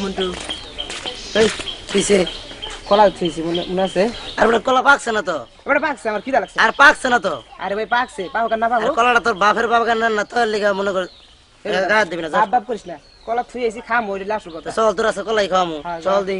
মন্টু এই কিসে কলা থইছি মনে আছে আর ওটা কলা পাকছে না তো ওটা পাকছে আমার খিদা লাগছে আর পাকছে না তো আরে ভাই পাকছে পাও কেন না পাবো কলাটা তোর বাপের বাগান না তোর লিগা মনে কর গাছ দিবি না বাপ বাপ করিস না কলা থুইছি খাম ওই লাস্ট কথা চল তোর আছে কলাই খাওয়ামু চল দি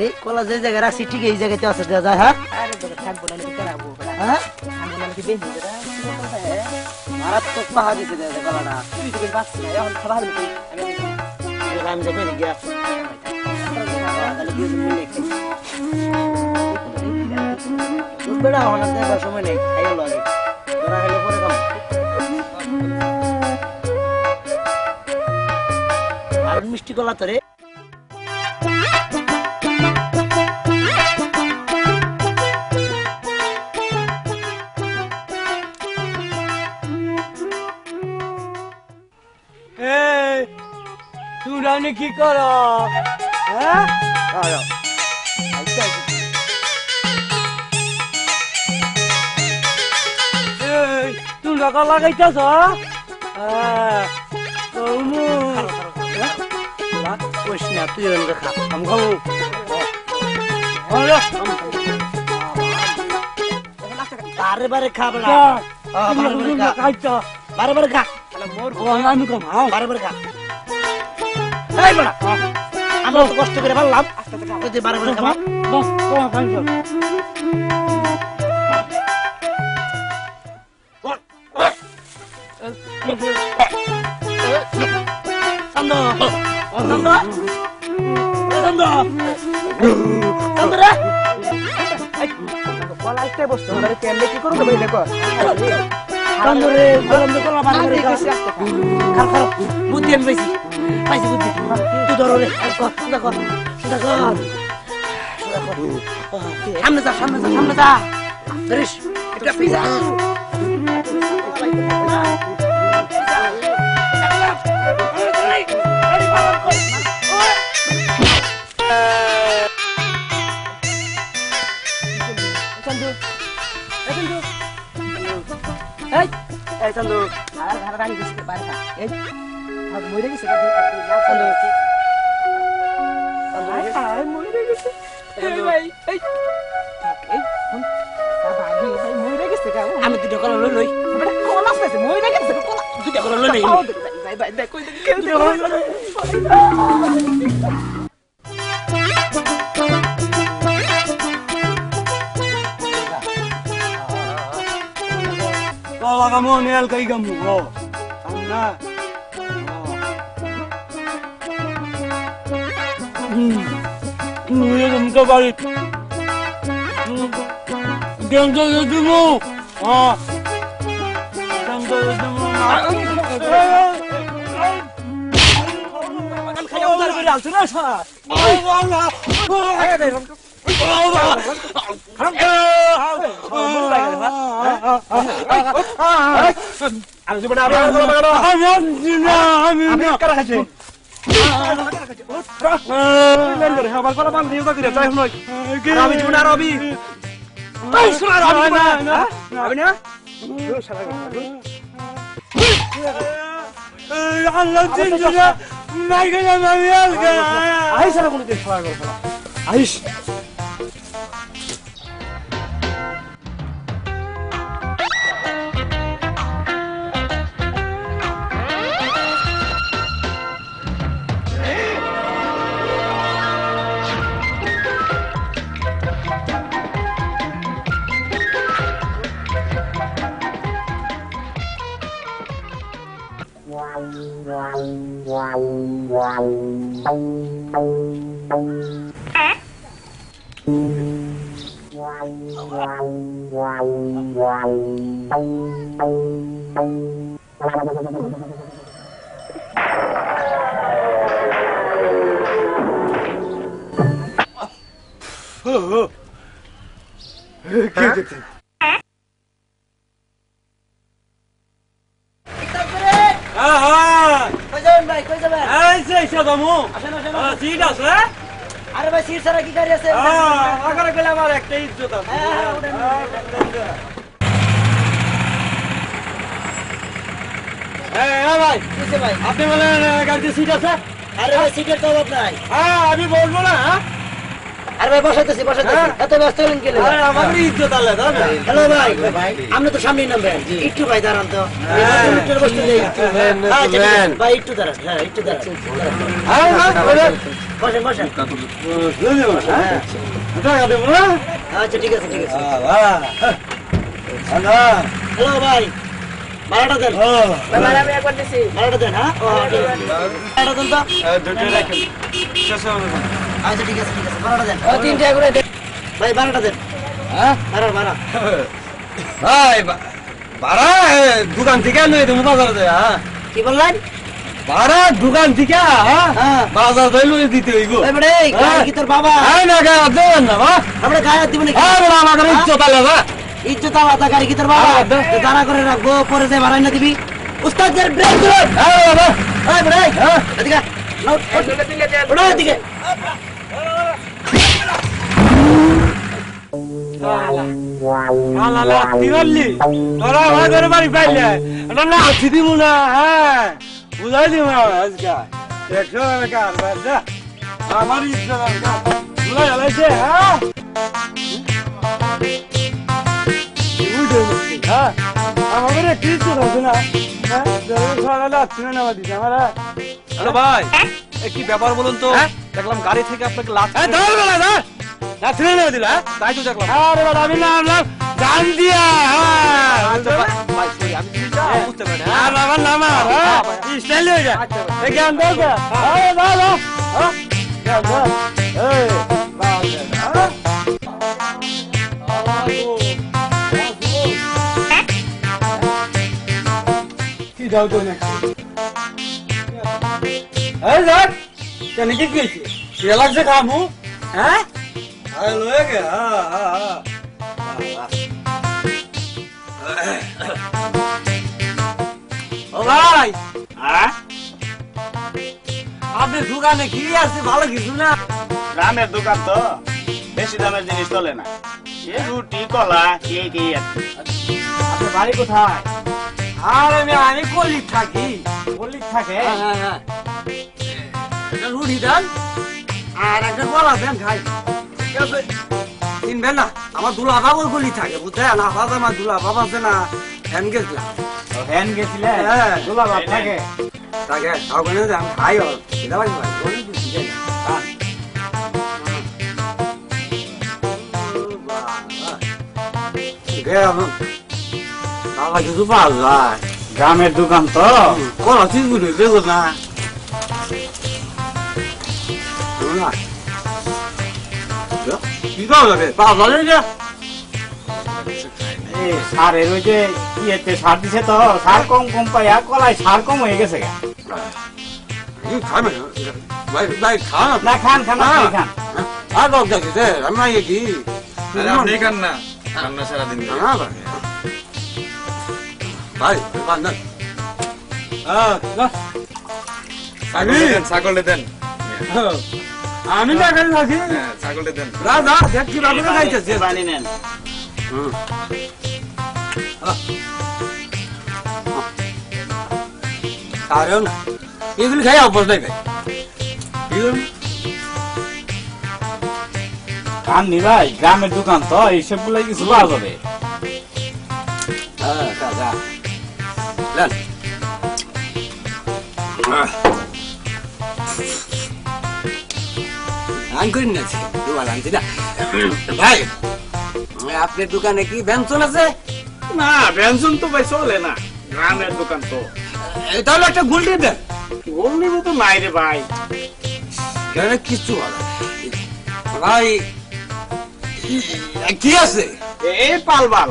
এই কলা যে জায়গায় রাখছি ঠিক এই জায়গাতে আছে দেয়া যায় হ্যাঁ আরে বড় থাকবো না কি করাবো হ্যাঁ আমি না কি বেশি দেরা মারাত্মক পাহা দিতে দেয়া কলাটা তুই তো পাকছ না এখন খাবার দিই আমি যাবো গিয়া বেড়া হওয়ার দেবার সময় নেই খাইও লাগে ধরা হলে পরে খাবো আর মিষ্টি কলা তো রে তুই কি কর হ্যাঁ তুই টাকা লাগাইতেছ তুই খা আমি খাবো বারে বারে খা বেড়া বারে বারে খা আমি কম বারে বারে খা এই বেড়া আমরা তো কষ্ট করে পারলাম তুই বারে বারে খাবা কলা একটা বস্তু আমাদের কেমনে কি করবো ভাই দেখো কান্দরে গরম কলা বারে বারে খা খা খা বুদ্ধি আমি পাইছি পাইছি বুদ্ধি তুই ধরো রে দেখো দেখো সামনে যা সামনে যা সামনে যা ধরিস এটা পিজা এই চন্দু আর ঘর রাখি দিছি বাইরে খা এই আর মইরে গেছে চন্দু আরে মইরে গেছে এই ভাই এই এই কোন বাবা ভাই মইরে গেছে কা আমি দুটো কলা লই লই বেটা কলা আছে মইরে গেছে কলা দুটো কলা লই লই ভাই ভাই দেখ কই দেখি Kala kamu nial kai kamu oh anna ini kamu balik jangan jadi mu ah jangan jadi mu kan kaya udah viral sudah sa আরে ভাই সিট ছাড়া কি গাড়ি আছে আগারে গেলে আমার একটা ইজ্জত আছে ভাই কিসে ভাই আপনি বলেন গাড়িতে সিট আছে আরে ভাই সিটের তো অভাব নাই হ্যাঁ আমি বলবো না আরে ভাই বসাইতেছি এত ব্যস্ত হলেন কি আরে আমার ইজ্জত আল্লাহ দাদা হ্যালো ভাই আপনি তো সামনেই নামবেন একটু ভাই দাঁড়ান তো বসতে যাই ভাই একটু দাঁড়ান হ্যাঁ একটু দাঁড়ান বসেন বসেন আচ্ছা ঠিক আছে হ্যালো ভাই ভাড়াটা দেন ভাড়াটা দেন হ্যাঁ ভাড়াটা দেন তো আচ্ছা ঠিক আছে ভাড়াটা দেন 3 টাকা করে দেন ভাই ভাড়াটা দেন হ্যাঁ ভাড়া ভাই ভাড়া দোকান থেকে নয় তুমি বাজার দেয় হ্যাঁ কি বললেন ভাড়া দোকান থেকে হ্যাঁ বাজার দিলে দিতে হইব এবারে গায়ে কি তোর বাবা আয় না গায়ে দেবেন না বা আমরা গায়ে দিব নাকি হ্যাঁ বড় আমার ইজ্জত আলাদা ইজ্জত আলাদা গাড়ি কি তোর বাবা দাঁড়া করে রাখবো পরে যে ভাড়াই না দিবি উস্তাদের ব্রেক ধর হ্যাঁ বাবা এই ব্রেক এদিকে নোট ওড়া এদিকে আলা কি বললি তোরা আমাদের বাড়ি পাইলে এটা না আসি দিব না হ্যাঁ বুঝাই দিব আজকে 100 টাকা আর যা আমার ইচ্ছা না বুঝাই আলাইছে হ্যাঁ আমাদের কিছু আছে না হ্যাঁ সারা আসছে না আমার দিদি আমার হ্যালো ভাই কি ব্যাপার বলুন তো দেখলাম গাড়ি থেকে আপনাকে লাথি যাচ্ছে না দিলা তাই তো দেখলাম আরে বাবা আমি নাম গান দিয়া ভাই সরি আমি জিনিসটা বুঝতে পারি আর বাবা নাম স্টাইল হয়ে যায় এই গান দাও কে আরে বাবা হ্যাঁ গান দাও এই বাবা কি দাও তো না এই যাক কেন কি কইছি কে লাগছে কামু হ্যাঁ আরে লয়ে গে হ্যাঁ ও ভাই হ্যাঁ আপনি দোকানে কি আছে ভালো কিছু না গ্রামের দোকান তো বেশি দামের জিনিস চলে না এই রুটি কলা কি আপনার বাড়ি কোথায় আরে আমি কলিক থাকি কলিক থাকে হ্যাঁ একটা রুটি দেন আর একটা কলা দেন খাই ঠিক আছে কিনবেন না আমার দুলা বাবুর গলি থাকে বুঝতে না বাবা আমার দুলা বাবা আছে না ফ্যান গেছিলাম ফ্যান গেছিলে হ্যাঁ দুলা বাপ থাকে থাকে ওখানে আমি খাই খেতে পারি ভাই অনেক কিছু দেয় বাবা কিছু পাওয়া যায় গ্রামের দোকান তো কলা চিজগুলো দেবো না কি পাওয়া যাবে পাওয়া যাবে না সারের ওই যে ইয়েতে সার দিছে তো সার কম পাইয়া কলাই সার কম হয়ে গেছে খাই ভাই ভাই খা না খান খান আর বাবু দেখেছে আমি কি আপনি খান না রান্না সারাদিন ভাই বান্ধব ছাগলটা দেন আমি না খালি থাকি ছাগলটা দেন রাজা দেখ কি বাবু খাইতেছে পানি নেন আরে না এগুলি খাই অভ্যাস নাই ভাই খান নি ভাই গ্রামের দোকান তো এইসব গুলাই কিছু পাওয়া যাবে হ্যাঁ কাজা লেন আঙ্কুর নাছি দোকান আনছি না ভাই আপনার দোকানে কি ব্যঞ্জন আছে না ব্যঞ্জন তো ভাই চলে না গ্রামের দোকান তো তাহলে একটা গুলটি দেন গল্লি তো নাই রে ভাই এখানে কিছু ভালো ভাই কি আছে এই পালবাল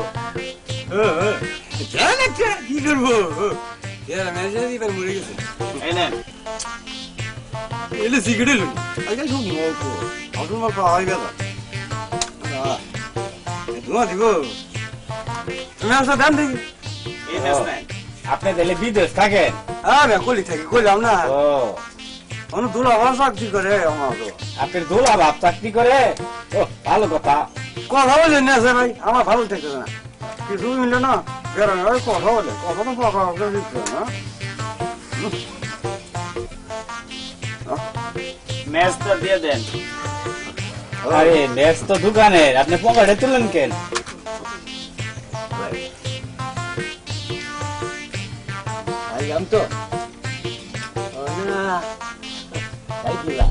কি করবো মরে গেছে এই নেন এলে সিগারেট লই আজকাল খুব মৌক অসুন মাল পাওয়া গেল ধোঁয়া দিব তুমি আসা দাম দেখি এই নেন আপনি তাহলে বিদেশ থাকেন হ্যাঁ কলি থাকি কইলাম না ও দুলা ভাব চাকরি করে আমার আপনার দোলা বাপ চাকরি করে ও ভালো কথা কথা বলে নিয়েছে ভাই আমার ভালো থেকে না কিছু মিলে না বেরোয় ভাই কথা বলে কথা তো কথা দিচ্ছে না ম্যাচটা দিয়ে দেন আরে ম্যাচ তো দোকানের আপনি পকেটে তুলেন কেন আইলাম তো না তাই কিলা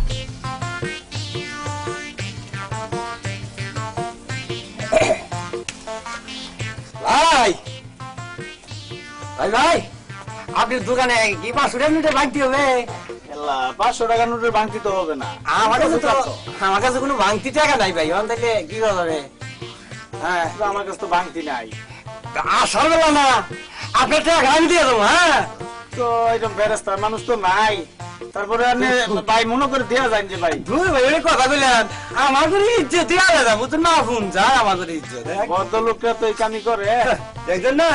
ভাই ভাই ভাই আপনার দোকানে কি 500 টাকা নোটের ভাঙতি হবে 500 টাকা নোটের ভাঙতি তো হবে না আমার কাছে কোনো ভাঙতি টাকা নাই ভাই ওখান থেকে কি করবে হ্যাঁ আমার কাছে তো ভাঙতি নাই আসার বেলা না আপনার টাকা আমি দিয়ে দেবো হ্যাঁ তো এরকম বেরেস্তার মানুষ তো নাই তারপরে আপনি ভাই মনে করে দেওয়া যায় যে ভাই ধুর ভাই ওই কথা বললেন আমার করে ইজ্জত দিয়ে আলাদা বুঝতে না ফোন যায় আমার করে ইজ্জত বদ্ধ লোকরা তো এই কামি করে দেখছেন না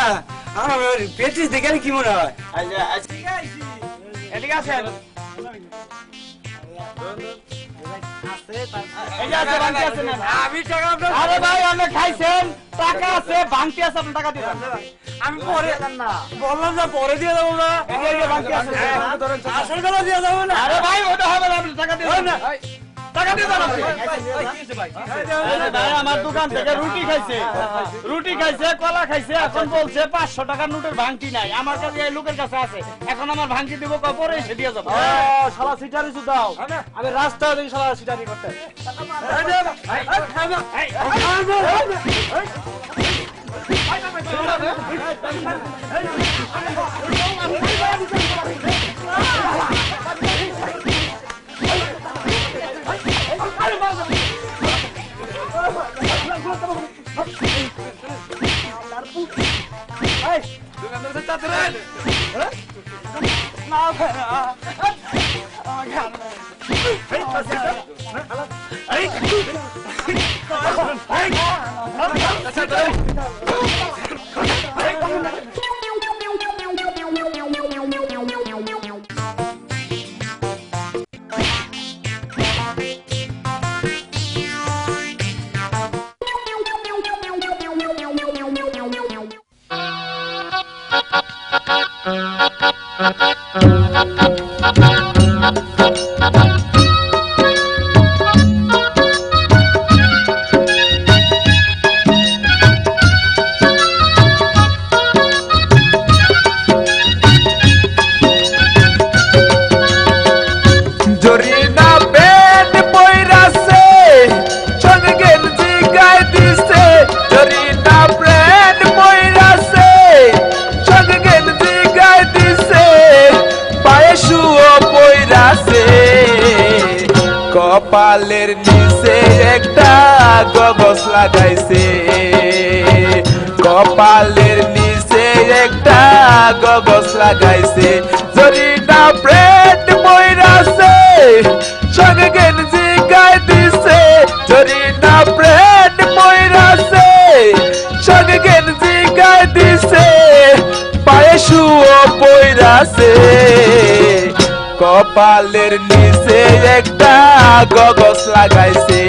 আমার পেটিস দেখে কি মনে হয় এদিকে আসেন আমি টাকা আপনার আরে ভাই আপনি খাইছেন টাকা আছে ভাঙতি আছে আপনি টাকা দিবেন আমি পরে না বললাম না পরে দিয়ে দেবো না এই যে ভাঙতি আছে আসল বেলা দিয়ে দেবো না আরে ভাই ওটা হবে না আপনি টাকা দিবেন না টাকা দিয়ে দেন আপনি ভাই আমার দোকান থেকে রুটি খাইছে কলা খাইছে এখন বলছে 500 টাকার নোটের ভাঙতি নাই আমার কাছে এই লোকের কাছে আছে এখন আমার ভাঙতি দিব পরে এসে দিয়ে যাবো শালা সিটারি দাও আমি রাস্তা দিই শালা সিটারি করতে কপালের নিচে একটা গগস লাগাইছে কপালের নিচে একটা গগস লাগাইছে জরিনা ব্রেড মইরাছে সঙ্গে গেঞ্জি গায়ে দিছে জরিনা ব্রেড মইরাছে সঙ্গে গেঞ্জি গায়ে দিছে পায়ে শুও পইরাছে কপালের নিচে একটা গগস লাগাইছে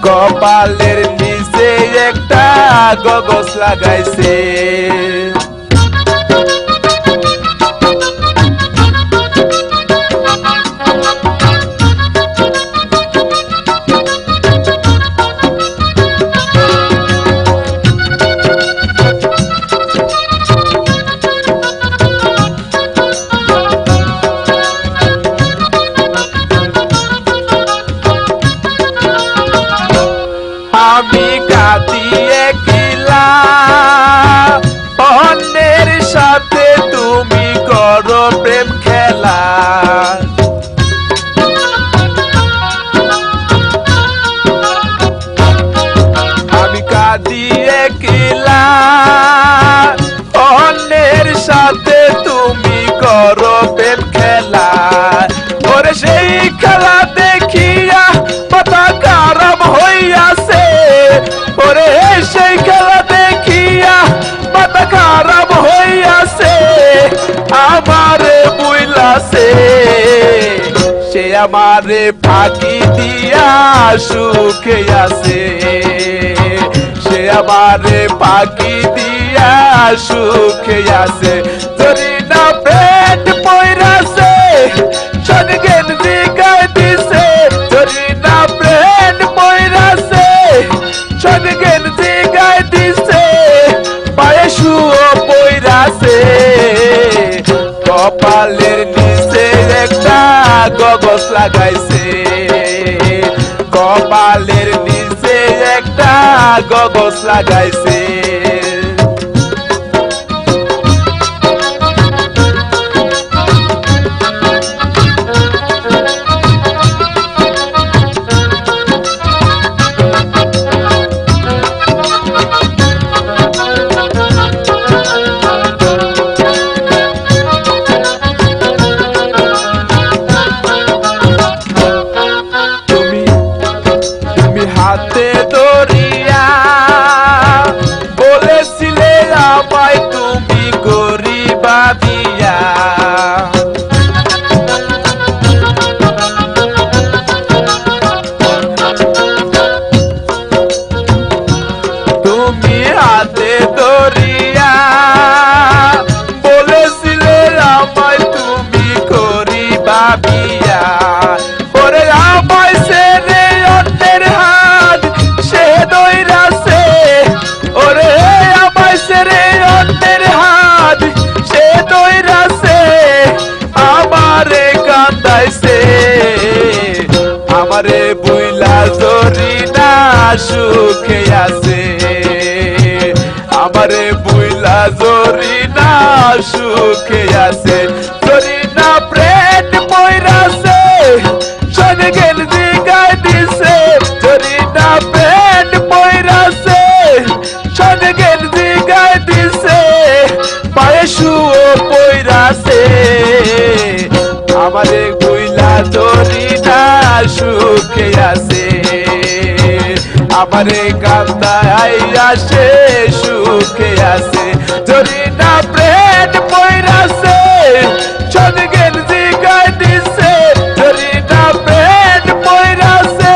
কপালের নিচে একটা গগস লাগাইছে আমি কাঁদিয়ে গেলা অন্যের সাথে তুমি করো প্রেম খেলা আমি কাঁদিয়ে গেলা অন্যের সাথে তুমি করো প্রেম খেলা ওরে সেই খেলা দেখিয়া মাথা খারাপ হইয়াছে ওরে সেই খেলা দেখিয়া মাথা খারাপ হইয়াছে আমারে বুইলাছে আমারে ফাঁকি দিয়া সুখে আছে সে আমারে ফাঁকি দিয়া সুখে আছে যদি না পেট পয়রাছে সনগেন দিগায় দিছে যদি না পেট পয়রাছে সনগেন দিগায় দিছে পায়ে শুও পয়রাছে কপালের নিচে একটা গগস লাগাইছে কপালের নিচে একটা গগস লাগাইছে হাতে দরিয়া বলেছিলে আমায় তুমি গরিবা দিয়া তুমি হাতে দরিয়া বলেছিলে আমায় তুমি গরিবা দিয়া ওরে আমায় ছেড়ে অন্যের হাত সে দইরাছে ওরে আমায় ছেড়ে অন্যের হাত সে দইরাছে আমারে কান্দাইছে আমারে বুইলা জরি না সুখে আছে আমারে বুইলা জরি না সুখে আছে জরি না প্রেম পয়রাছে সনগেন দিগায় দিছে জরি না প্রেম পয়রাছে সনগেন দিগায় দিছে পায়ে শুও পয়রাছে আমারে বুইলা জরি না সুখে আছে আমারে কান্দায় আসে সুখে আছে জরি না প্রেম পয়রাছে সনগেন দিগায় দিছে জরি না প্রেম পয়রাছে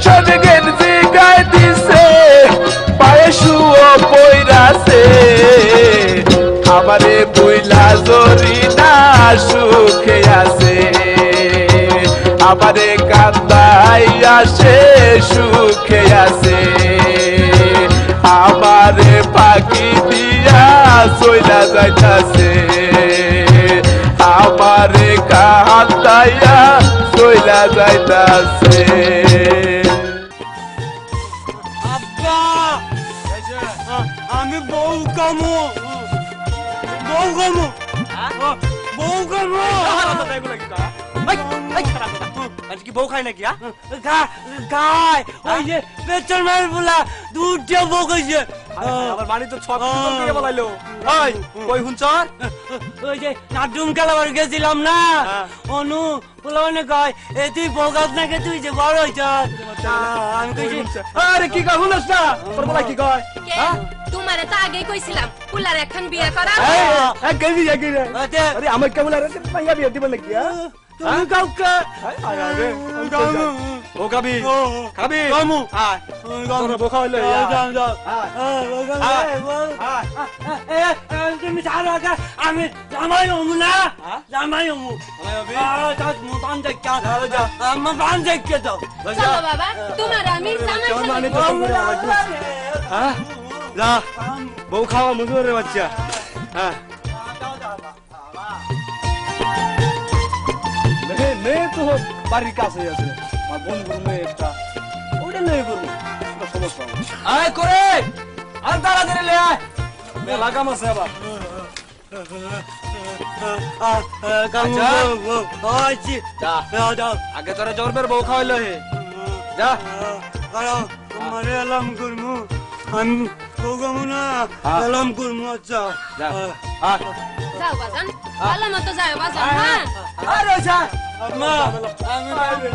সনগেন দিগায় দিছে পায়ে শুও পয়রাছে আমারে বুইলা জরি না সুখে আছে আমারে কান্দায় আসে সুখে আছে আমারে পাখি দিয়া চইলা যাইতাছে আমারে কান্দাইয়া চইলা যাইতাছে আব্বা আমি বউ কামু বউ কামু বউ কামু কি বউ খাই নাকি গায় ওই যে পেছন মার বলা দুধটা বউ খাইছে আমার মানি তো ছক করে বলাইলো ওই কই হুনচর ওই যে নাটুম খেলাবার গেছিলাম না অনু বলনে কয় এ তুই বগাস নাকি তুই যে বড় হইছ আমি কইছি আরে কি কয় হুনস না তোর বলা কি কয় তোমারে তো আগেই কইছিলাম পুলার এখন বিয়ে করা এই গলি যাকি রে আরে আমার কেমন আরে পাইয়া বিয়ে দিবেন নাকি তুমি কাউকে ও খাবি খাবি কামু আয় তোর বউ খাইলে তুমি ছাড়ো আমি জামাই হমু না জামাই হমু আমার বান দেখে দাও চলো বাবা তোমার আমি হ্যাঁ যা বউ খাওয়া মজুরের বাচ্চা হ্যাঁ মেয়ে তো বাড়ির কাছে আছে আমার বন্ধুর মেয়ে একটা ওটা নিয়ে করবো সমস্যা আয় করে আর তাড়াতাড়ি লে আয় মেলা কাম আছে আবার আগে তোরা জোরবের বউ খাওয়াইলো হে যা তোমারে এলাম করবো আমি বউ কামু না এলাম করবো আচ্ছা যাও বাজান ভালো মতো যাও বাজান হ্যাঁ আরে যা আম্মা আমি বাইরে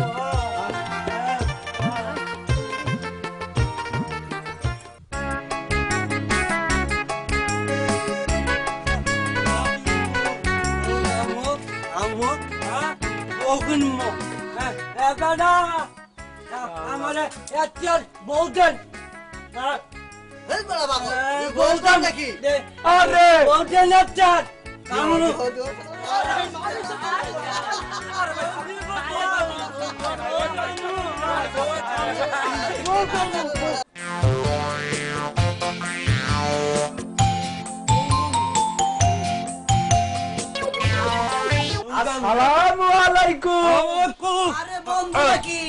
আম্মু আম্মু ওগুন মো আমার বৌদেন বলতাম নাকি আরে বৌদেন আপনার আসসালামু আলাইকুম। আরে বন্ধু নাকি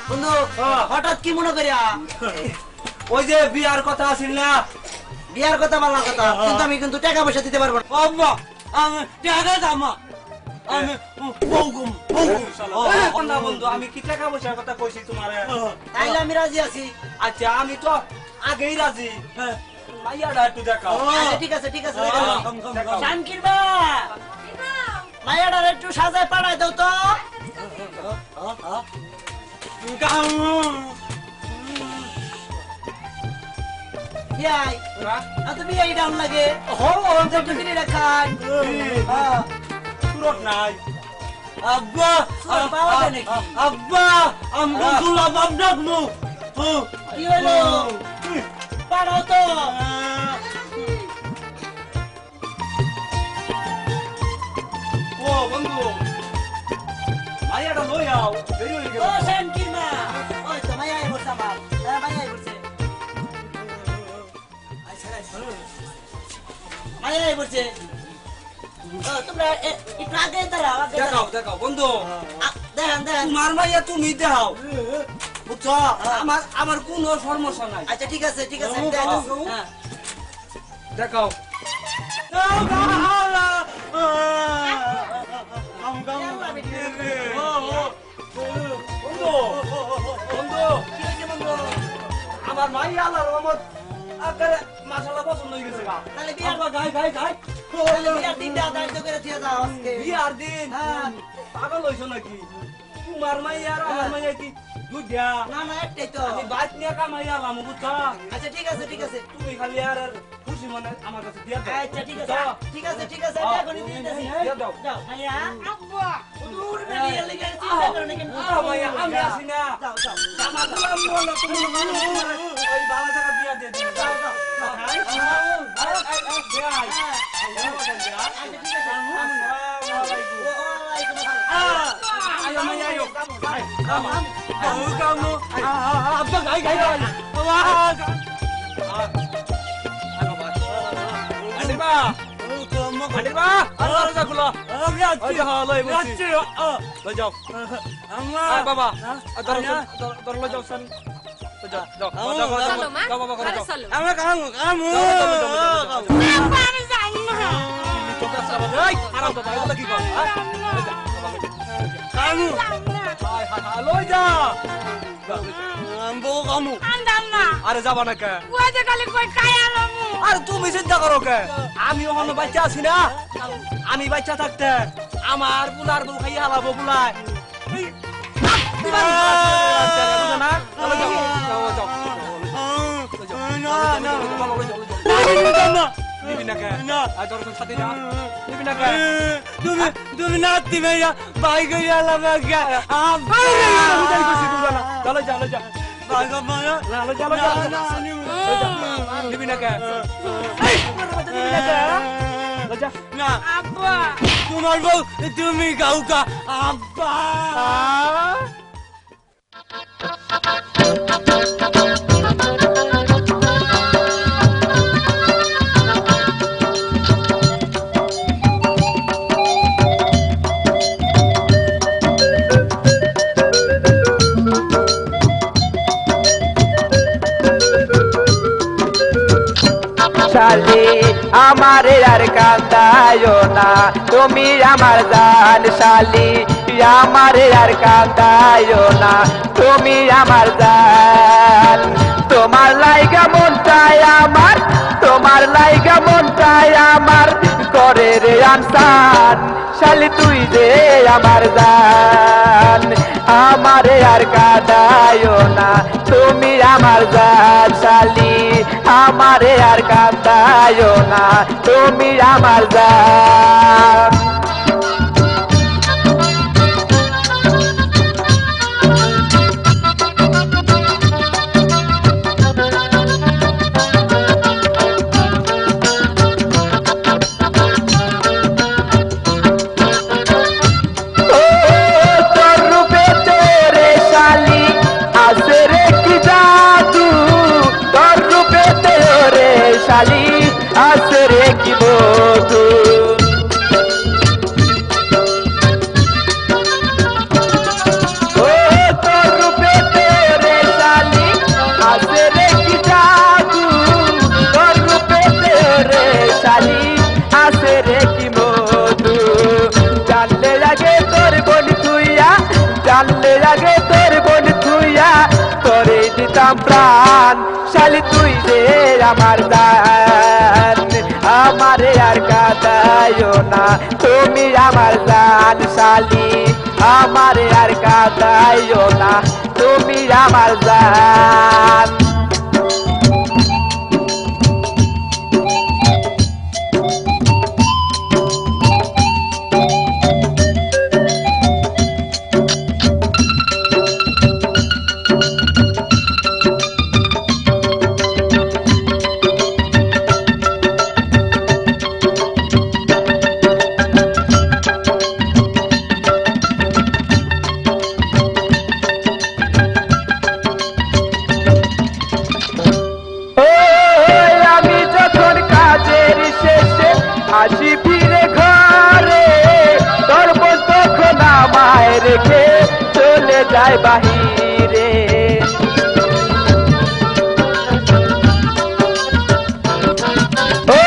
বন্ধু হঠাৎ কি মনে করিয়া ওই যে বিয়ার কথা আছিল না বিয়ার কথা বলার কথা কিন্তু আমি কিন্তু টাকা পয়সা দিতে পারবো না আম্মা আমি টাকা দামা আমি বৌগুম না বন্ধু আমি কি টাকা পয়সার কথা কইছি তোমারে তাইলে আমি রাজি আছি আচ্ছা আমি তো আগেই রাজি মাইয়াটা একটু দেখাও আচ্ছা ঠিক আছে শানকির বা মায়াডার একটু সাজায় পাঠাই দাও তো বিয়াই তো বিয়াই ডাউন লাগে একটু কিনে রাখান সুরত নাই আব্বা পাওয়া যায় নাকি আব্বা আমরা দুলা বাবনাক মু কি হলো পাঠাও তো ও বন্ধু মাইয়াটা লই আও দেরি হয়ে গেল ও শানকির মা ওই তো মায়াই বসে আমার মায়াই বসে মায়াই বসে তোমরা একটু আগে দাঁড়াও দেখাও বন্ধু দেখেন তোমার মাইয়া তুমি দেখাও বুঝছো আমার কোনো সমস্যা নাই আচ্ছা ঠিক আছে দেখাও আমার মাইয়া আল্লাহর রহমত আকারে মাশাআল্লাহ পছন্দ হয়ে গেছে গা তাহলে বিয়ার গাই দিনটা দায়িত্ব করে দিয়ে দাও আজকে বিয়ার দিন পাগল হইছো নাকি তোমার মাইয়া আর আমার মাইয়া কি দুইটা না একটাই তো আমি বাইক নিয়ে কামাইয়া আলাম বুঝছো আচ্ছা ঠিক আছে তুমি খালি আর খুশি মনে আমার কাছে দিয়ে দাও আচ্ছা ঠিক আছে এখনই দিয়ে দিছি দিয়ে দাও দাও মাইয়া আব্বা দূর হ্যাঁ। বেরিয়ে লেগে চিন্তা করো না কিন্তু মাইয়া আমি আসি না দাও আমার গোলাম বলো তুমি ওই ভালো টাকা দিয়ে দিয়ে দিও দাও চলো মা ঘরে চলো আরে যাবা না কে আরে তুমি চিন্তা করো কে আমি ওখানে বাচ্চা আছি না আমি বাচ্চা থাকতে আমার বুলার বউ খাইয়া হালাবো বুলাই তুমি নাতি ভাইয়া ভাই গইয়া লাগা চলো যা তোমার বউ তুমি গাউকা আব্বা শালি আমারে আর কান্দায়ো না তুমি আমার জান শালি আমারে আর কান্দায়ো না তুমি আমার জান তোমার লাইগা মন চায় আমার তোমার লাইগা মন চায় আমার করে রে আনসান শালি তুই যে আমার জান আমারে আর কাঁদায়ো না তুমি আমার জান শালি আমারে আর কাঁদায়ো না তুমি আমার জান শালি আছে রে কি মধু ও তোর রূপে রে শালি আছে রে কি জাদু তোর রূপে রে শালি আছে রে কি মধু জানলে লাগে তোর বোন তুইয়া জানলে লাগে তোর বোন তুইয়া তোরে দিতাম প্রাণ শালি তুই রে আমার জান আমারে আর কাঁদায়ো না তুমি আমার জান শালি আমারে আর কাঁদায়ো না তুমি আমার জান আসি ফিরে ঘরে তোর বোন তখন আমায় রেখে চলে যায় বাহিরে ও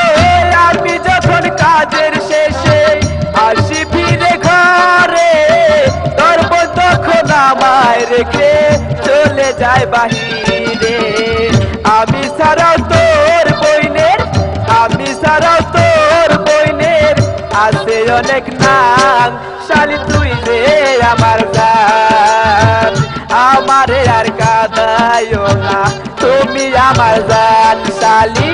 আমি যখন কাজের শেষে আসি ফিরে ঘরে তোর বোন তখন আমায় রেখে চলে যায় বাহিরে আমি ছাড়াও তোর বইনের আমি ছাড়াও তোর বইনের আছে অনেক নাম শালি তুই যে আমার জান আমারে আর কাঁদায়ো না তুমি আমার জান শালি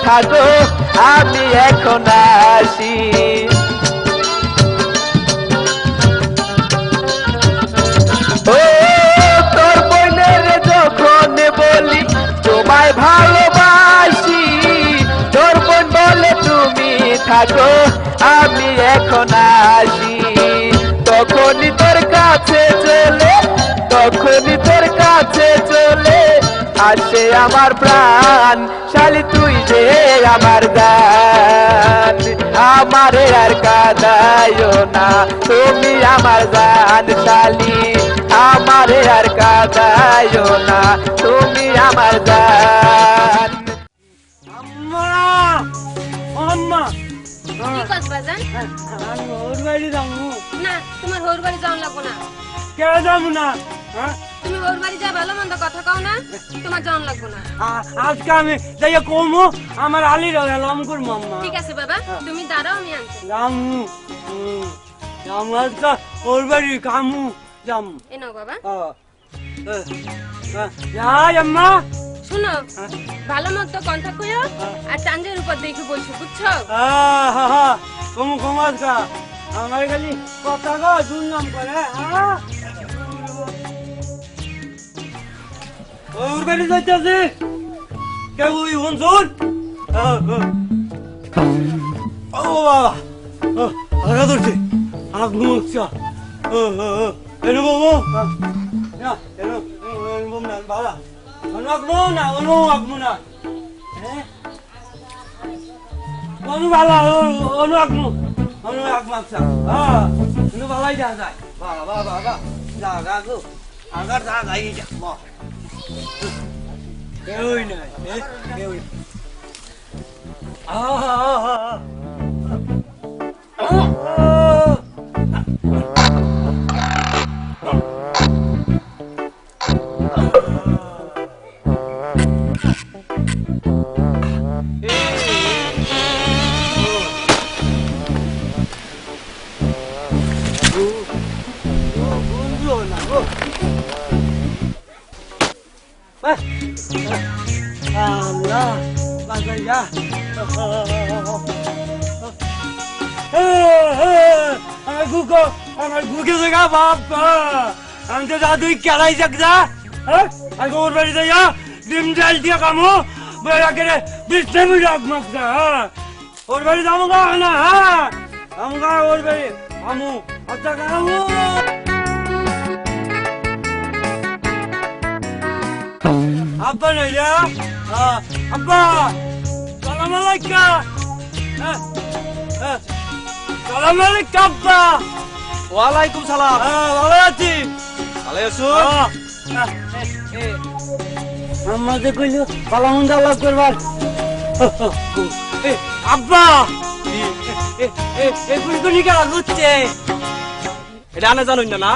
থাকো আমি এখন আসি ও তোর বোনের যখন বলি তোমায় ভালোবাসি তোর বোন বলে তুমি থাকো আমি এখন আসি তখনই তোর কাছে চলে তখনই তোর কাছে চলে আসে আমার প্রাণ শালি তুই যে আমার জান আমারে আর কাঁদায়ো না তুমি আমার জান শালি আমারে আর কাঁদায়ো না তুমি আমার জান আম্মা আম্মা কি কস বাজান আমি ওর বাড়ি যাবো না তোমার হোর বাড়ি যাওয়া লাগবো না কে যাবো না হ্যাঁ তুমি হোর বাড়ি যা ভালো মন্দ কথা কও না তোমার যাওয়া লাগবো না আজকে আমি যাই কমু আমার আলির এলাম করবো আম্মা ঠিক আছে বাবা তুমি দাঁড়াও আমি আনছি রামু রামু আজকে ওর বাড়ি কামু যামু এ নাও বাবা যাই আম্মা শুনো ভালো মতো কথা কইও আর চাঁদের উপর দেখে বসো বুঝছো কমু কমু আজকে আমার খালি কথা গো দুর্নাম করে ওর বাড়ি যাইতেছে কেউ শুনছুন ও বাবা আগা ধরছে আগ মুখছা এনে বাবু না এনে বাবু না বাবা অনক না অনক না হ্যাঁ অনু ভালো অনু আকমু অনু আকমাকসা অনু ভালাই যা যায় বাবা বাবা যা গা গো আগার যা গাই যা বাহ কেউই নাই কেউই Allah, bahaya. আমার গুকে জায়গা বাবা আমি তো দাদুই কেলাই যাকদা হ্যাঁ আমি ওর বাড়ি যাইয়া ডিম ডাল দিয়ে কামো বেড়া করে বিছনে মুড়ে আগমাকদা ওর বাড়ি যাবো না হ্যাঁ আমগা ওর বাড়ি আমু আচ্ছা কামু আব্বা নাইয়া আব্বা সালাম আলাইকুম সালাম আলাইকুম আব্বা ওয়ালাইকুম সালাম ভালো আছি ভালো আছো আমাদের কইলো পালামন দাওয়া করবার আব্বা এ কুলকুনি কা গুচ্ছে এটা আনে জানুন না না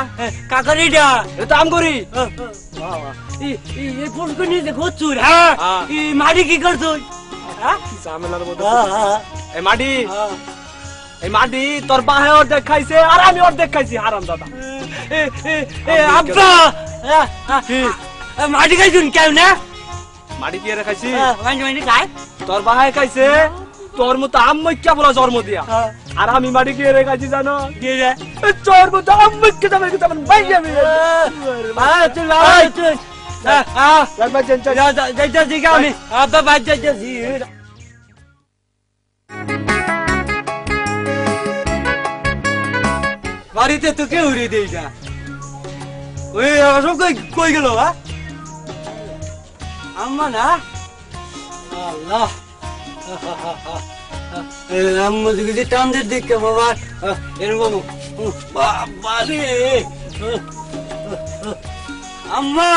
কাকারিডা এটা তো আম করি এই কুলকুনি যে গুচ্ছুর হ্যাঁ এই মাটি কি করছুই হ্যাঁ ঝামেলার মধ্যে এই মাটি তোর বাহে অর্ধেক খাইছে আর আমি অর্ধেক খাইছি হারাম দাদা আব্বা মাটি খাইছুন কেউ না মাটি কি খাইছি মাটি খায় তোর বাহে খাইছে তোর মতো আম মইক্কা বলা জন্ম দিয়া আর আমি মাটি কি খাইছি জানো কি রে তোর মতো আম মইক্কা জানো কি তেমন ভাই আমি তুই যাইতা দিকে আমি আব্বা বাদ যাইতাছি বাড়িতে তো কেউ উড়ে দেই না ওই সব কই গেল আম্মা না আল্লাহ আম্মা দিকে টান্দের দিকে বাবা এরকম বাবা রে আম্মা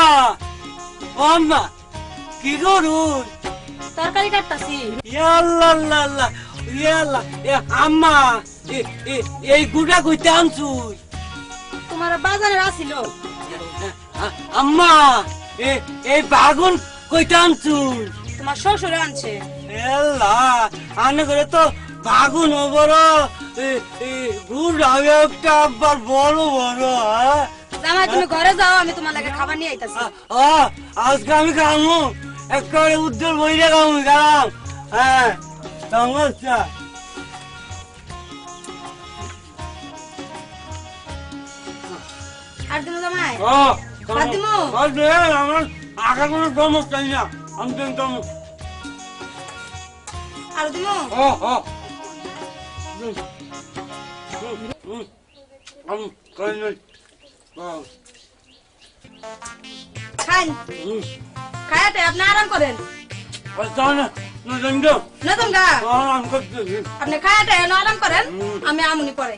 ও আম্মা কি করুন তরকারি কাটতাছি ইয়াল্লাহ আল্লাহ ইয়াল্লাহ আম্মা এই গুড়া কইতে আনছুই তোমার বাজারে আসিল আম্মা এই বাগুন কইতে আনছুই তোমার শ্বশুরে আনছে আল্লাহ আনে করে তো বাগুন বড় গুড়া একটা আবার বড় বড় জামাই তুমি ঘরে যাও আমি তোমার লাগে খাবার নিয়ে আইতাছি আজকে আমি খামু একেবারে উজ্জ্বল বইরে খামু গেলাম হ্যাঁ সমস্যা আর তুমি জামাই আমার আগে কোনো সমস্যা না আমি তো আর তুমি খান খায়াতে আপনি আরাম করেন নতুন গা আপনি খায়াতে আরাম করেন আমি আমুনি পরে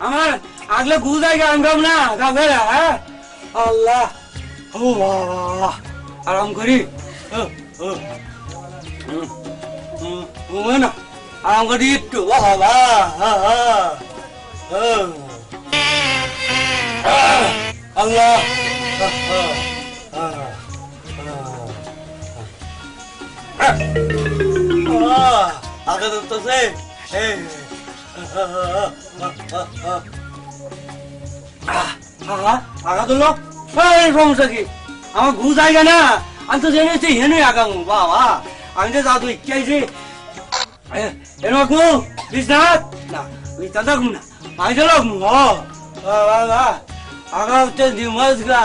আমার আগলে গুজাই গান গাম না গাবে আল্লাহ ও বাবা আরাম করি না আরাম করি একটু বাবা আল্লাহ আগে তো সে আগা তুলো এই সমস্যা কি আমার ঘু জায়গা না আমি তো জেনেছি হেনে আগামু বাবা আমি তো যাও তুই চাইছি এনো কু বিশ্বনাথ না বিশ্বনাথ ঘুম না আমি তো লোক বাবা আগা উঠে দিমাস গা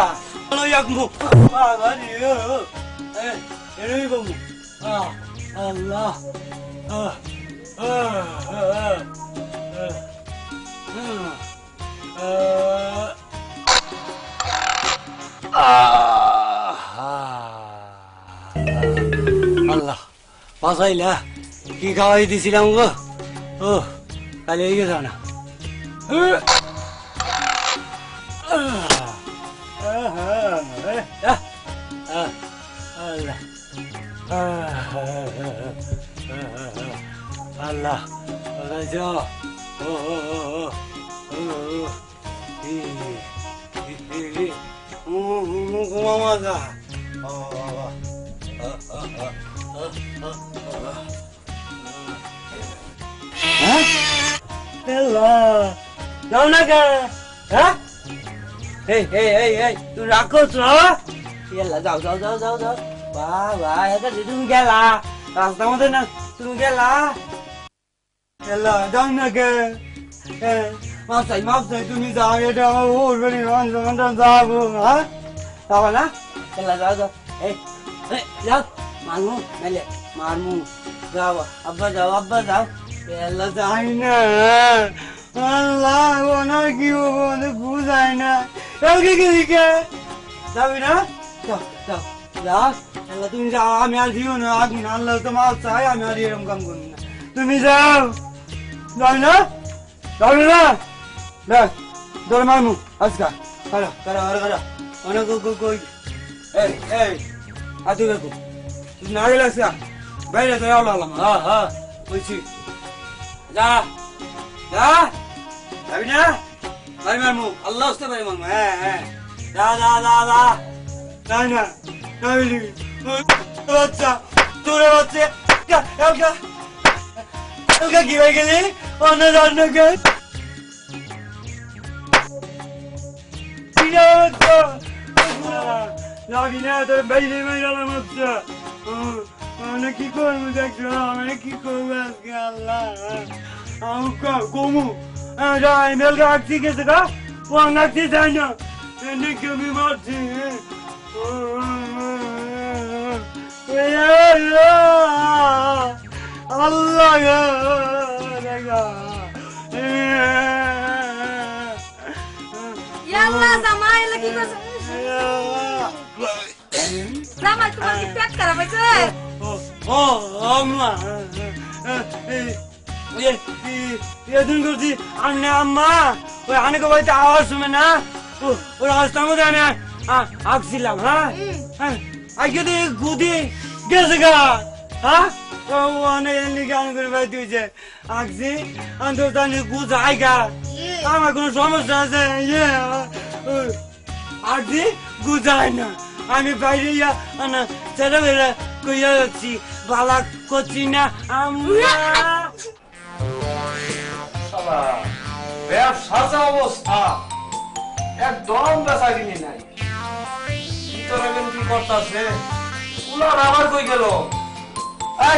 লো ইয়াকমু বাবা রিও এনোই কমু আল্লাহ আল্লাহ বাসাইলা কি খাওয়াই দিছিলাম গো ও কালি হয়ে গেছে না আল্লাহ আল্লাহ ঘুমামাজা যাও না কে হ্যাঁ তুই রাখো যাও যাও যাও যাও যাও বাহ বাহ তুমি গেলা রাস্তার মধ্যে না তুমি গেলা যাও না কে মাপসাই তুমি যাও এটা আমার ওর বাড়ি যাবো হ্যাঁ যাবো না যাও যাও যাও মারমু নাইলে মারমু যাও আব্বা যাও এলা যাই না আল্লাহ ওনার কি হবো বুঝায় না এলকে কি দিকে যাবি না যাও যাও যাও এলা তুমি যাও আমি আর দিও না আগুন আল্লাহ তো মাল চাই আমি আর এরকম কাম করি না তুমি যাও যাবি না যাবি না দেখ তোর মারমু আজকা কারা অনেক কই এই আতু দেখো তুই না গেলে আসা বাইরে তো আলাম হ্যাঁ বলছি যা যাবি না বাড়ি মারমু আল্লাহ আসতে পারি মারমু হ্যাঁ যা না বাচ্চা তোরে বাচ্চা এলকা কি হয়ে গেলি অন্য রান্না কে যাবি না তোর বাইরে গেলাম হচ্ছে কি করবো দেখছো আমি কি করবো আজকে আল্লাহ কমু মেল রাখছি গেছে গা ও রাখছি যাই না এনে কেমি মারছি আল্লাহ জামাই কি করছে জামাই তোমার কি পেট খারাপ হয়েছে করছি আমি আম্মা ওই অনেক বাড়িতে আওয়াজ শুনে না ওই রাস্তার মধ্যে আমি আঁকছিলাম হ্যাঁ আজকে তো গুদি গেছে গা হ্যাঁ অনেক গান করে বাড়িতে হয়েছে আঁকছি আমি তো জানি গুজ আইগা আমার কোনো সমস্যা আছে আঁকছি গুজ আয় না আমি বাইরে ছেলেবেলা কইয়া যাচ্ছি বালা করছি না আমরা ব্যবসা অবস্থা একদম বেচা কিনি নাই ভিতরে কি করতেছে উলার আবার কই গেল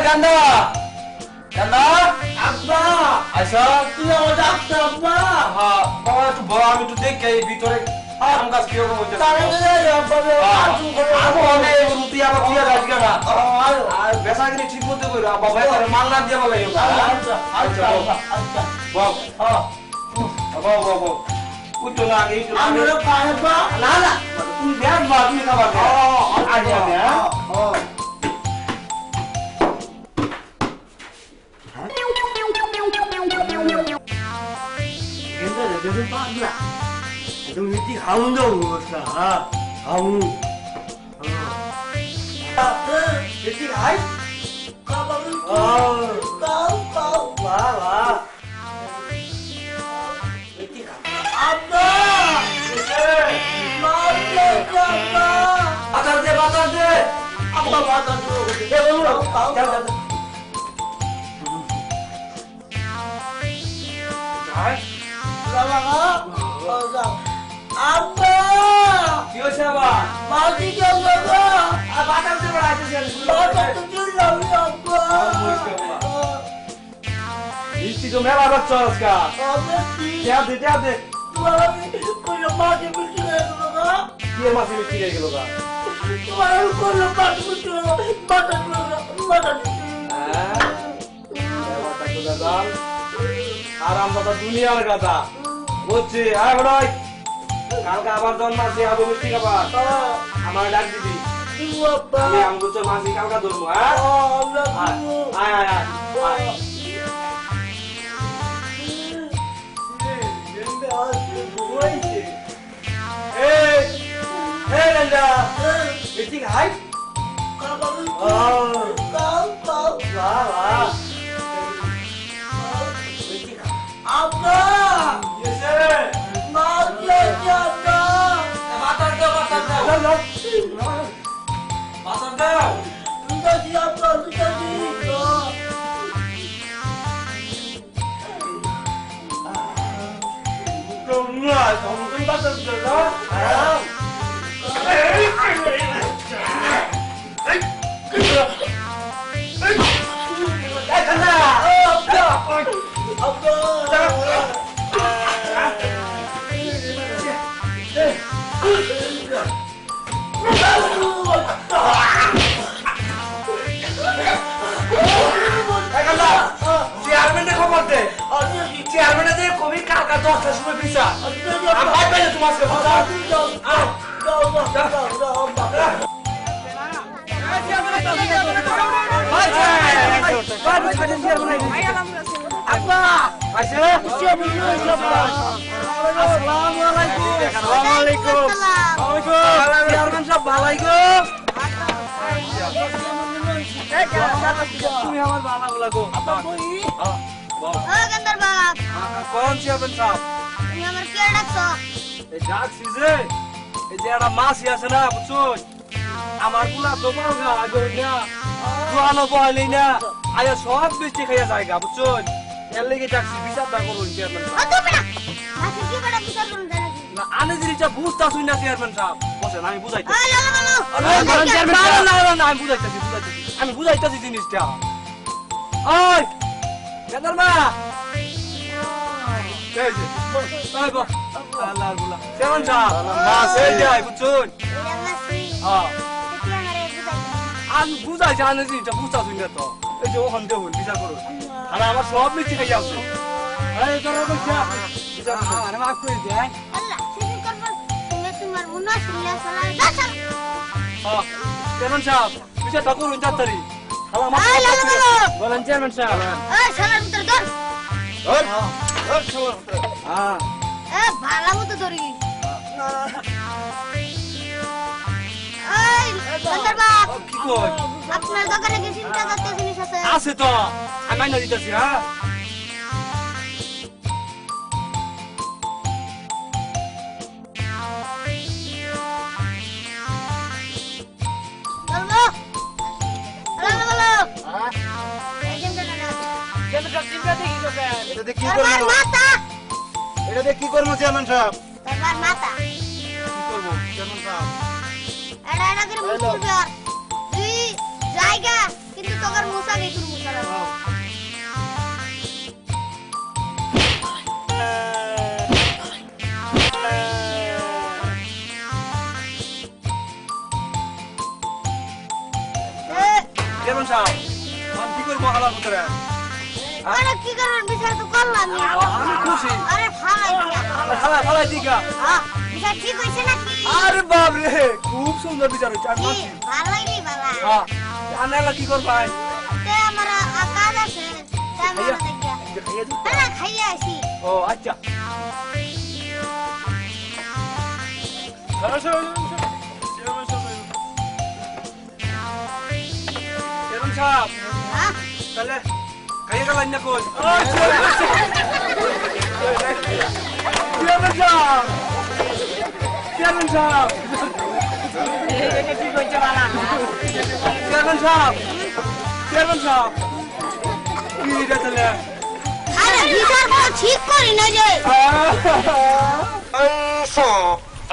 গান্দা আব্বা আচ্ছা তুই আমার ডাক্তার আব্বা হ্যাঁ বাবা একটু বড় আমি একটু দেখে ভিতরে আম গাছ কিরকম হচ্ছে বেচা কিনি ঠিক মতো কইরা বাবা মাল না দিয়ে বলে উঠো না আগে না তুমি ব্যাগ বা তুমি খাবার তুমি কি খাউন দাও অবস্থা খাউন বেশি খাই আব্বা কি হয়েছে আবার মাটি গেল গো আর বাতাস দিয়ে বেড়াইতেছে বাবা তো চুললাম আব্বা মিষ্টি তো মেলা বাচ্চা আজকা আব্বা কি দেয়া দে তোমার আমি কইলো মাটি মিষ্টি গেল গো কি এর মাসে মিষ্টি হয়ে গেল গা তোমার আমি কইলো মাটি মিষ্টি গেল বাটা আর আমরা তো দুনিয়ার গাদা বুঝছি হ্যাঁ বড়াই কালকে আবার জন্ম আছে আবু মিষ্টি খাবার আমার ডাক দিবি আমি আমগুলো মাসি কালকা ধরবো হ্যাঁ আয় আয় আয় এই রঞ্জা মিষ্টি খাই আব্বা মাটি আব্বা মাতার দাও মাতার দাও দুটাজি আব্বা দুটাজি তোমরা তুমি বাতাস দাও হ্যাঁ চেয়ারম্যানের খবর দে চেয়ারম্যানের যে কবি কালকা 10টার সময় বিচার আমি ভাই পাইলে তোমার কাছে তুমি আমার বাবা লাগো কোন চেয়ারম্যান সাহেব এই ডাকছি যে এই যে একটা মাছি আছে না বুঝছো আমার গুলা তোমার আগে না দুয়ানো বহালি না আয়া সব বৃষ্টি খাইয়া জায়গা বুঝছো এর লেগে ডাকছি বিচারটা করুন চেয়ারম্যান সাহেব না আনে জিনিসটা বুঝতাছুই না চেয়ারম্যান সাহেব বসেন আমি বুঝাইতেছি আমি বুঝাইতেছি জিনিসটা ওই কেদার মা চেয়ারম্যান সাহেব মাছ এই যায় বুঝছুন আমি বুঝাইছি আনে জিনিসটা বুঝতাছুই না তো এই যে ওখান দেখুন বিচার করুন আর আমার সব মিষ্টি খাইয়া আছে মাফ করে দেয় চেয়ারম্যান সাহেব বিচারটা করুন তাড়াতাড়ি বলেন চেয়ারম্যান সাহেব কি কই আপনার দোকানে কি চিন্তা করতে জিনিস আছে আছে তো আমি মাইনা দিতেছি হ্যাঁ কি করবো চেয়ারম্যান সাহেব তোমার মাথা কি করবো চেয়ারম্যান সাহেব এটা এটা করে মুছবে আর তুই জায়গা কিন্তু তোর মুছা নেই তোর মুছা না চেয়ারম্যান সাহেব আমি কি করবো হালার ভিতরে আরে কি করবেন বিচার তো করলাম আমি খুশি আরে ফালাই দিকা বিচার ঠিক হইছে নাকি আরে বাপ রে খুব সুন্দর বিচার হচ্ছে আমি খুশি ভালোই বাবা হ্যাঁ আনালা কি করবাই তে আমার কাজ আছে তে আমার দেখিয়া আরে খাইয়া আসি ও আচ্ছা চেয়ারম্যান সাহেব হ্যাঁ তাহলে খাইয়া গেলেন না কই চেয়ারম্যান সাহেব চেয়ারম্যান সাহেব এটা কি কইছে বালা চেয়ারম্যান সাহেব চেয়ারম্যান সাহেব কি রে তাহলে আরে বিচার করা ঠিক করি না যে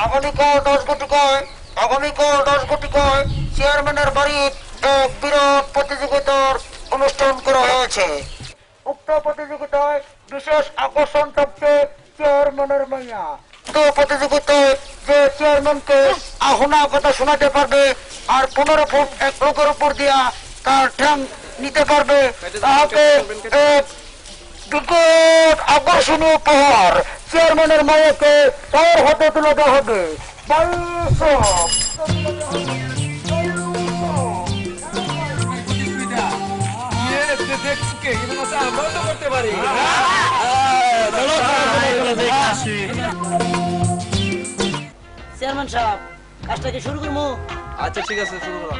আগামীকাল 10 কোটি কয় চেয়ারম্যানের বাড়ির এক বিরাট প্রতিযোগিতার অনুষ্ঠান করা হয়েছে। উক্ত প্রতিযোগিতায় বিশেষ আকর্ষণ থাকছে চেয়ারম্যানের মাইয়া। তো প্রতিযোগিতায় যে চেয়ারম্যানকে আহনা কথা শোনাতে পারবে আর 15 ফুট এক লোকের উপর দিয়া তার ঠ্যাং নিতে পারবে তাহাকে এক বিকট আকর্ষণীয় উপহার চেয়ারম্যানের মায়াকে তার হাতে তুলে দেওয়া হবে। চেয়ারম্যান সাহেব কাজটা কি শুরু করবো? আচ্ছা ঠিক আছে, শুরু করো।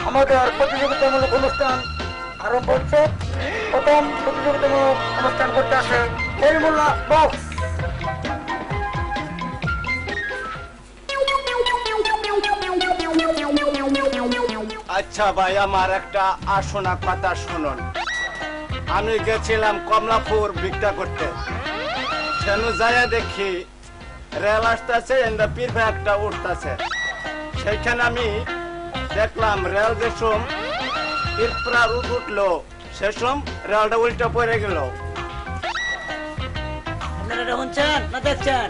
আমাদের প্রতিযোগিতামূলক অনুষ্ঠান আরম্ভ হচ্ছে। প্রথম প্রতিযোগিতামূলক অনুষ্ঠান করতে আসে এলমুল্লাহ বক্স। আচ্ছা ভাই, আমার একটা আসনা কথা শুনুন। আমি গেছিলাম কমলাপুর ভিক্ষা করতে, সেন যাইয়া দেখি রেল আসতেছে, পীর ভাই একটা উঠতেছে। সেইখানে আমি দেখলাম রেল যেসম পীরপ্রা উঠলো সেসম রেলটা উল্টা পড়ে গেল। আপনারা এটা শুনছেন না দেখছেন?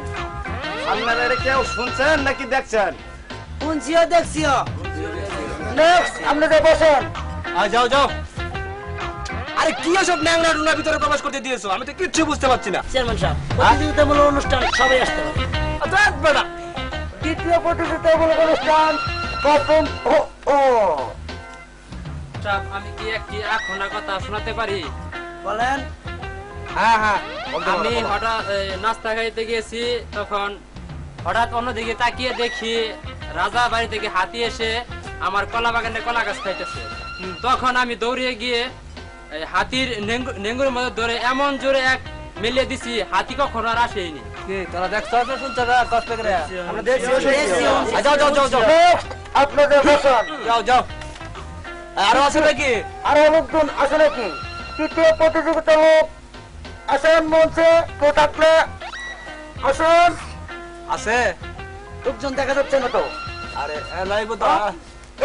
আপনারা এটা কেউ শুনছেন নাকি দেখছেন? শুনছিও দেখছিও। আপনাদের বসেন। যাও যাও। আরে কি এসব ন্যাংরা ডুনার ভিতরে প্রবেশ করতে দিয়েছো? আমি তো কিচ্ছু বুঝতে পারছি না। চেয়ারম্যান সাহেব প্রতিযোগিতামূলক অনুষ্ঠান সবাই আসতে পারে। দ্বিতীয় প্রতিযোগিতামূলক অনুষ্ঠান প্রথম আমি কি একটি আখনা কথা শোনাতে পারি? বলেন। হ্যাঁ হ্যাঁ, আমি হঠাৎ নাস্তা খাইতে গেছি, তখন হঠাৎ অন্যদিকে তাকিয়ে দেখি রাজা বাড়ি থেকে হাতি এসে আমার কলা বাগানে কলা গাছ খাইতেছে। তখন আমি দৌড়িয়ে গিয়ে হাতির নেঙ্গুর মধ্যে ধরে এমন জোরে এক মেলিয়ে দিছি, হাতি কখনো আর আসেনি। তোরা দেখছো না শুনছো না? কষ্ট করে আমরা দেখছি। যাও যাও যাও যাও আপনাদের বসেন। যাও যাও। আরো আছে নাকি? আরো লোকজন আছে নাকি? তৃতীয় প্রতিযোগিতা হোক। আসেন মঞ্চে কেউ থাকলে আসুন। আছে লোকজন দেখা যাচ্ছে না তো? আরে লাইভ তো।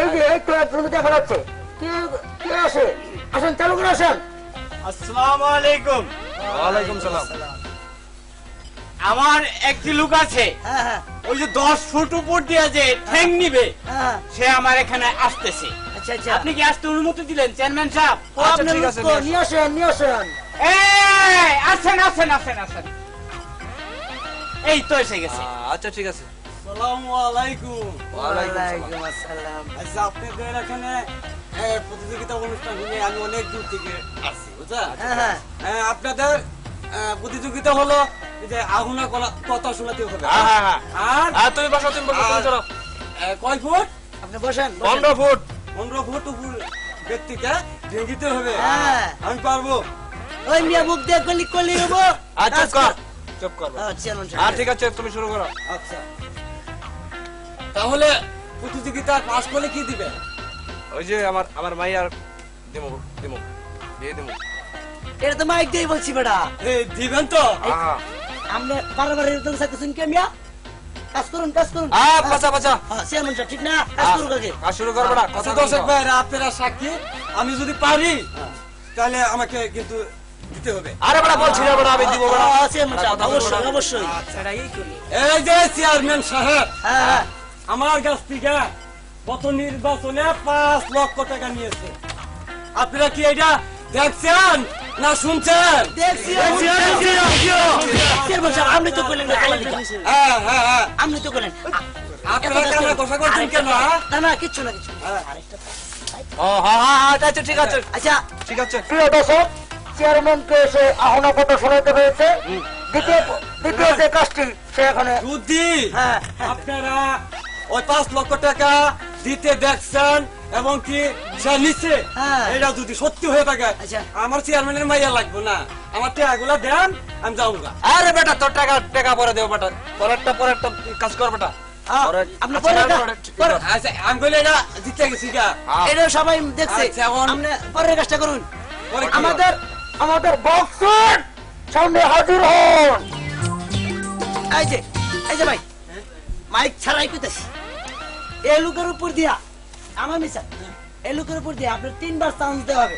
এই যে এই তো একজন দেখা যাচ্ছে। কে আসে? আসেন, চালু করে আসেন। আসসালামু আলাইকুম। ওয়ালাইকুম সালাম। আমার একটি লোক আছে, হ্যাঁ হ্যাঁ ওই যে 10 ফুট উপর দিয়ে যে ঠ্যাং নিবে, হ্যাঁ। সে আমার এখানে আসতেছে। আচ্ছা আচ্ছা। আপনি কি আসতে অনুমতি দিলেন চেয়ারম্যান সাহেব? ও আপনার ঠিক আছে, লোক তো, নিয়ে আসেন নিয়ে আসেন। এই আসেন আসেন আসেন আসেন, এই তো এসে গেছে। আচ্ছা ঠিক আছে। আসসালামু আলাইকুম। ওয়ালাইকুম আসসালাম। আচ্ছা, আপনাদের এখানে প্রতিযোগিতা অনুষ্ঠান নিয়ে আমি অনেক দূর থেকে আসছি, বুঝছেন? হ্যাঁ হ্যাঁ। আপনাদের প্রতিযোগিতা হলো যে আগুনা কথা শোনাতে হবে। আর তুমি বসো, তুমি বসো, তুমি চলো। কয় ফুট? আপনি বসেন। 15 ফুট। 15 ফুট উপর ব্যক্তিকে ডেঙ্গিতে হবে। হ্যাঁ। আমি পারবো। ওই মিয়া মুখ দিয়ে গলি গলি হবো। চুপ কর, চুপ কর। চেয়ারম্যান সাহেব। ঠিক আছে, তুমি শুরু করো। আচ্ছা, তাহলে প্রতিযোগিতা পাস করলে কি দিবে? ওই যে আমার মাইয়ার দিমু দিমু দিয়ে দিমু। এটা তো মাইক দিয়ে বলছি বেটা। দিবেন তো? আপনি বারবার এরকম চাইতেছেন কে মিয়া? কাজ করুন কাজ করুন। বাঁচা বাঁচা। চেয়ারম্যান সাহেব ঠিক না? কাজ করুন আগে। কাজ শুরু কর বড়া। আচ্ছা দর্শক ভাইরা, আপনারা সাক্ষী। আমি যদি পারি তাহলে আমাকে কিন্তু দিতে হবে। আরে বড়া বলছি না বড়া, আমি দিব বড়া। চেয়ারম্যান সাহেব অবশ্যই অবশ্যই। এই যে চেয়ারম্যান সাহেব, হ্যাঁ হ্যাঁ। আমার কাছ থেকে গত নির্বাচনে 5 লক্ষ টাকা নিয়েছে। আপনারা কি এটা দেখছেন না শুনছেন? দেখছি চেয়ারম্যান সাহেব, আপনি তো বললেন না কলা লিখা। হ্যাঁ হ্যাঁ হ্যাঁ। আপনি তো বলেন। আপনারা কেন কথা বলছেন কেন? না না কিচ্ছু না কিছু। ও হ্যাঁ হ্যাঁ, আচ্ছা ঠিক আছে আচ্ছা ঠিক আছে। প্রিয় দর্শক, চেয়ারম্যানকে এসে আহনা কথা শোনাতে হয়েছে। দ্বিতীয় যে কাজটি সে এখানে বুদ্ধি, হ্যাঁ আপনারা ওই 5 লক্ষ টাকা দিতে দেখছেন এবং কি সে নিচ্ছে, হ্যাঁ। এটা যদি সত্যি হয়ে থাকে আচ্ছা। আমার চেয়ারম্যানের মাইয়া লাগবে না, আমার টাকাগুলো দেন, আমি যাবো। আরে বেটা, তোর টাকা পরে দেব বেটা। পরেরটা কাজ কর বেটা। আপনি পরে আচ্ছা, আমি বলে এটা জিতে গেছি গা। এটা সবাই দেখছে। আচ্ছা, এখন আপনি পরের কাজটা করুন। পরে কি? আমাদের আমাদের বক্সের সামনে হাজির হন। এই যে ভাই মাইক ছাড়াই কইতাছি এই লোকের উপর দিয়া আমার মিছা এই লোকের উপর দিয়া আপনার 3 বার চান্স দেওয়া হবে।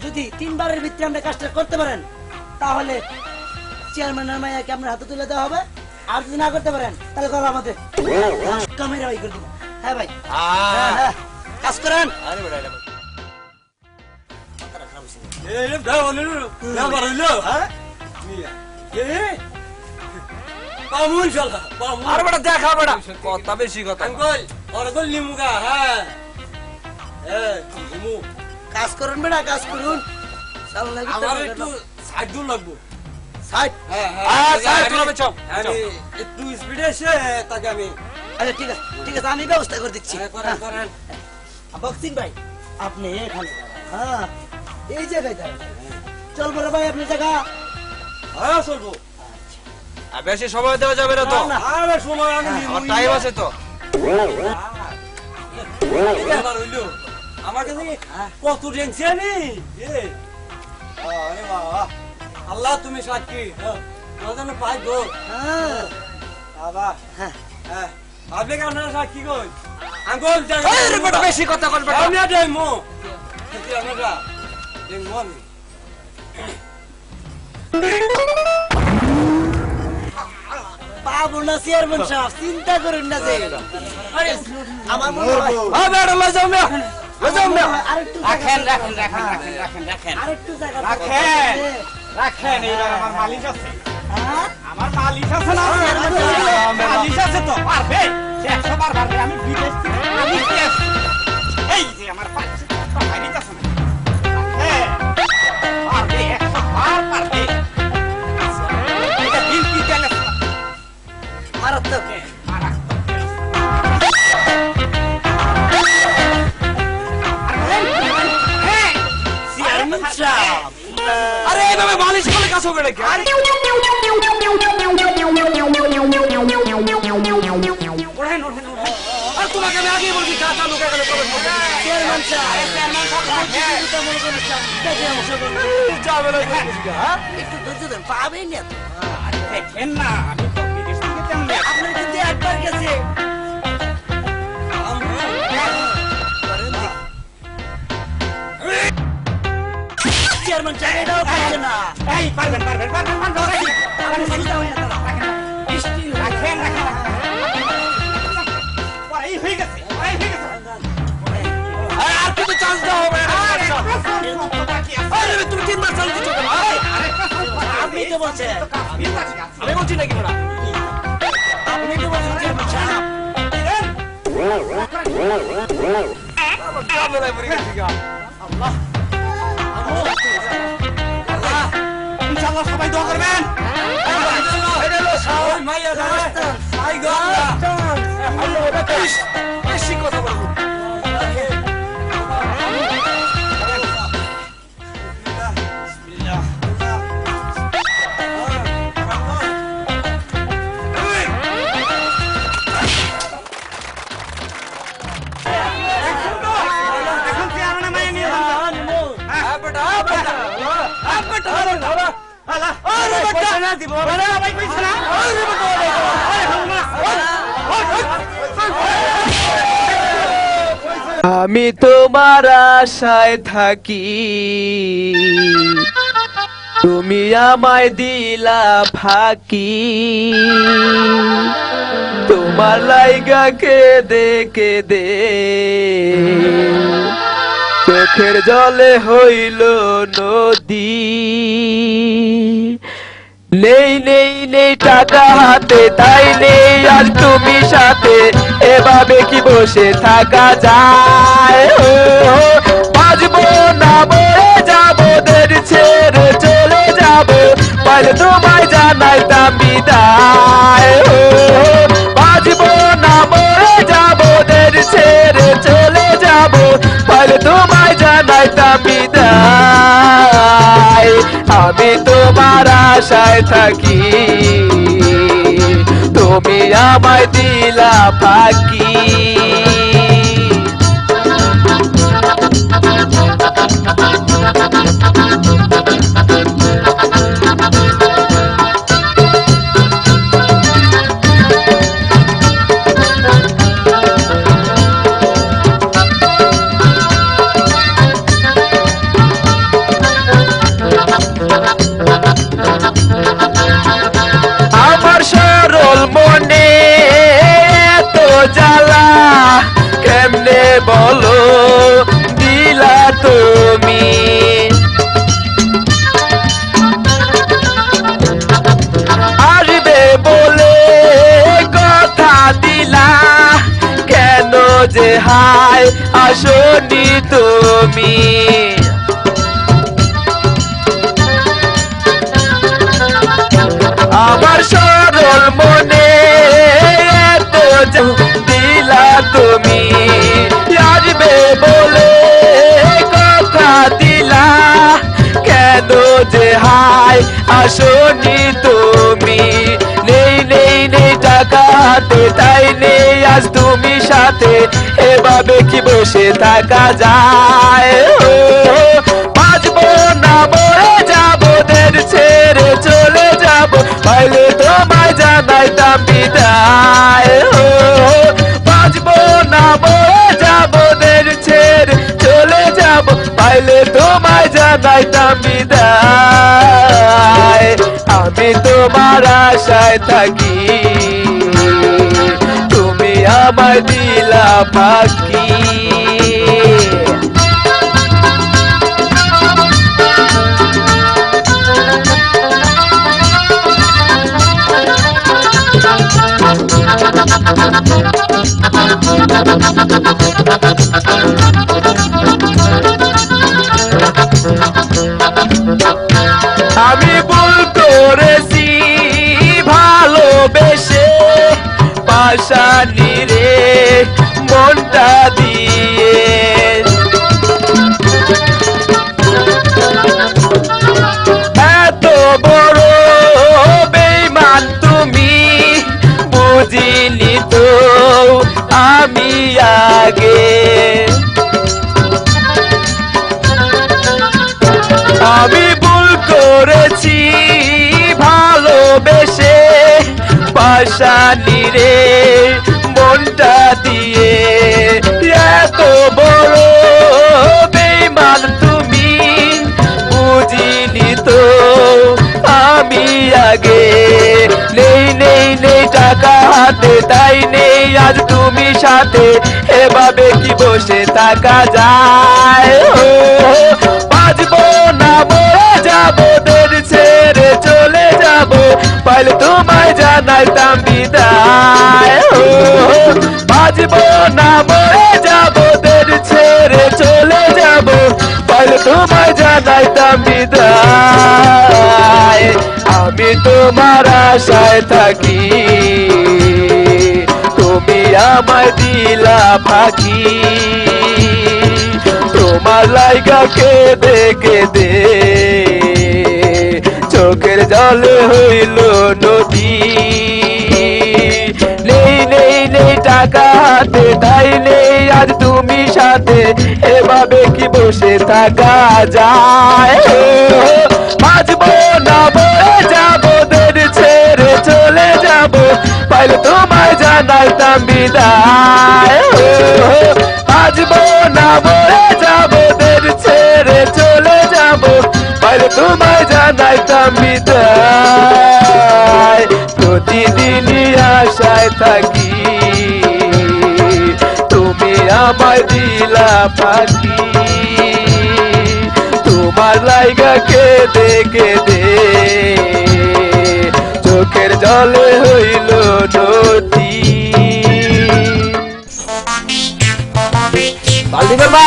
যদি 3 বারের ভিতরে আমরা কাজটা করতে পারেন তাহলে চেয়ারম্যানের মাইয়াকে আপনার হাতে তুলে দেওয়া হবে। আর যদি না করতে পারেন তাহলে করো আমাদের ক্যামেরা ভাই করে দেবো। হ্যাঁ ভাই কাজ করেন। আরে বড় এই দাও না বারইলো হ্যাঁ পামুন শালা পামুন। আরে বড় দেখা বড় কথা বেশি কথা আঙ্কল অরগল নিমুগা হ্যাঁ নিমু কাজ করুন বেটা কাজ করুন। আমার একটু সাইড দূর লাগবো। সাইড হ্যাঁ সাইড দূর হবে চল আমি একটু স্পিডে এসে তাকে আমি আচ্ছা ঠিক আছে আমি ব্যবস্থা করে দিচ্ছি। করেন বক্সিং ভাই আপনি এখানে হ্যাঁ এই জায়গায় দাঁড়ান। চল বড় ভাই আপনি জায়গা হ্যাঁ চলবো। আর বেশি সময় দেওয়া যাবে না তো? আরে সময় আমি আমার টাইম আছে তো। এবার হইলো আমার কাছে কত টেনশন আরে বাবা আল্লাহ তুমি সাক্ষী যেন পাই গো। হ্যাঁ বাবা হ্যাঁ আপনি কেন সাক্ষী কই আঙ্কল বেশি কথা বলবে আমি যাইমু আমরা দেখমু আমি পাবো না চেয়ারম্যান সাহেব চিন্তা করুন না যে আমার মনে হয় ম্যাডাম লজাও না আরেকটু রাখেন আরেকটু জায়গা রাখেন এইবার আমার মালিক আছে হ্যাঁ আমার মালিক আছে না মালিক আছে তো পারবে 100 বার পারবে আমি বিদেশ থেকে আমি কি আছি এই যে আমার 500 টাকা মালিক আছে হ্যাঁ পারবে 100 বার পারবে এটা দিন কি চলে মারাত্মক চেয়ারম্যান সাহেব আরে এইভাবে মালিশ করে কাজ হবে নাকি আর তোমাকে আমি আগেই বলছি কাজ চালু করে গেলে কবে চেয়ারম্যান সাহেব একটু ধৈর্য দেন পাবেন না তো দেখেন না আমি তো বিদেশ থেকে তেমন আপনার কিন্তু একবার গেছে চেয়ারম্যান সাহেব এটাও পাচ্ছে না এই পারবেন আপনি সোজা হয়ে দাঁড়ান। রাখেন এই হয়ে গেছে আর কিন্তু চান্স দাও হবে আরে তুমি 3 বার চান্স দিছো কেন আপনি তো বলছেন আমি বলছি নাকি বড়া আপনি তো বলছেন চেয়ারম্যান সাহেব ইনশাআল্লাহ সবাই দোয়া করবেন মাইয়া আই গো বেশি কথা বলবো এখন কি আর মাইয়া নিয়ে যান আরে বেটা না দিব আরে ভাই কইছ না আরে বেটা আমি তোমার আশায় থাকি, তুমি আমায় দিলা ফাঁকি, তোমার লাইগা কেঁদে কেঁদে চোখের জলে হইল নদী। নেই নেই নেই টাকা হাতে, তাই নেই আর তুমি সাথে, এভাবে কি বসে থাকা যায়? বাজবো না মরে যাবো, দের ছেড়ে চলে যাবো, পাইলে তোমায় জানাইতাম বিদায়। বাজবো না মরে যাবো, দের ছেড়ে চলে যাবো, পাইলে তোমায় জানাইতাম বিদায়। আমি তোমার আশায় থাকি, তুমি আমায় দিলা ফাঁকি। তুমি আসবে বলে কথা দিলা কেন যে হায় আসনি তুমি আমার সরল মনে এত দিলা তুমি আসবে বলে কথা দিলা কেন যে হায় আসনি তুমি নেই নেই নেই টাকা হাতে তাই নেই আজ তুমি সাথে এভাবে কি বসে থাকা যায় বাঁচবো না মরে যাবো দের ছেড়ে চলে যাবো পাইলে তোমায় জানাইতাম বিদায় বাঁচবো না মরে যাবো দের ছেড়ে চলে যাবো পাইলে তোমায় জানাইতাম বিদায় আমি তোমার আশায় থাকি তুমি আমায় দিলা ফাঁকি আমি ভুল করেছি ভালোবেসে পাশানি রে মনটা দিয়ে এত বড় বেঈমান তুমি বুঝিনি তো আমি আগে আমি ভুল করেছি ভালোবেসে পাশানি রে মনটা দিয়ে এত বড় বেঈমান তুমি বুঝিনি তো আমি আগে নেই নেই নেই টাকা হাতে তাই নেই আজ তুমি সাথে এভাবে কি বসে থাকা যায় বাঁচবো না মরে যাবো দের ছেড়ে চলে যাবো পাইলে তোমায় জানাইতাম বিদায় বাঁচবো না মরে যাবো দের ছেড়ে চলে যাবো পাইলে তোমায় জানাইতাম বিদায় আমি তোমার আশায় থাকি তুমি আমায় দিলা ফাঁকি তোমার লাইগা কেঁদে কেঁদে চোখের জলে হইল নদী নেই নেই নেই টাকা হাতে তাই নেই আজ তুমি সাথে এভাবে কি বসে থাকা যায় বাঁচবো না মরে যাবো দের ছেড়ে চলে যাবো পাইলে তোমায় জানাইতাম বিদায় বাঁচবো না মরে যাবো দের ছেড়ে চলে যাবো পাইলে তোমায় জানাইতাম বিদায় প্রতিদিনই আশায় থাকি তুমি আমায় দিলা ফাঁকি তোমার লাইগা কেঁদে কেঁদে চোখের জলে হইল নদী বালতি করবা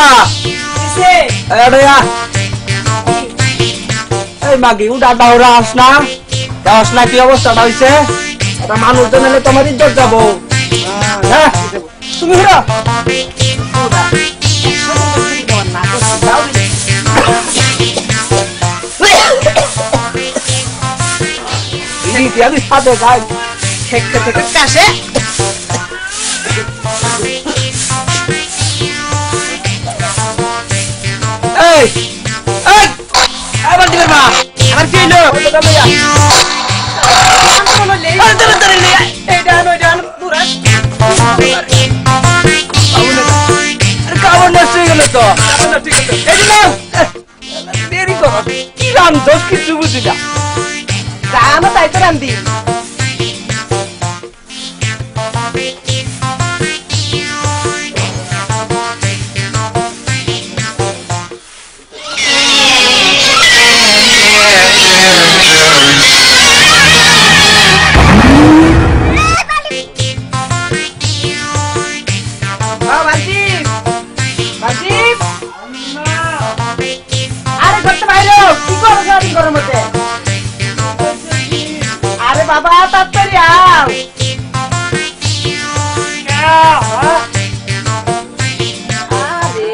এই মাগি উঠা দাওরা আস না কি অবস্থাটা হইছে একটা মানুষজন এলে তোমার ইজ্জত যাবো হ্যাঁ তুমি ঘুরা আমি সাথে যাই থেকে থেকে কাছে এই এই আবার দিবেন মা আমার কি হলো কাবন নষ্ট হয়ে গেল তো দেরি করো কি রান্ধস কিছু বুঝি না রান্না তাই তো রান্ধি বাইরে কি করো গাড়ি ঘরের মধ্যে আরে বাবা তাড়াতাড়ি আও আরে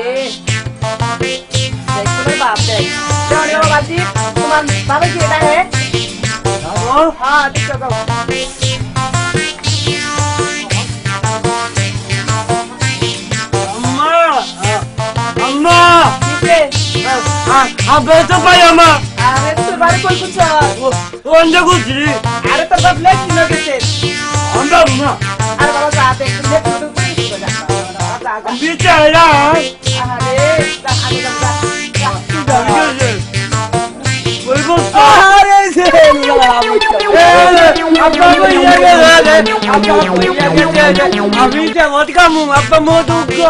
দেখ তোমার বাপ দেখ जाओ बाजी तुम्हारा बाबा की बेटा है हाँ ठीक है अम्मा अब तो भाई अम्मा अरे तो बारे कोई कुछ ओंजे कुछ अरे तो सब लेट न कैसे अम्मा अम्मा अरे बाबा साथ एक लेट तो बीच आया अरे अभी क्या मत का मुंह आपका मुंह दुख को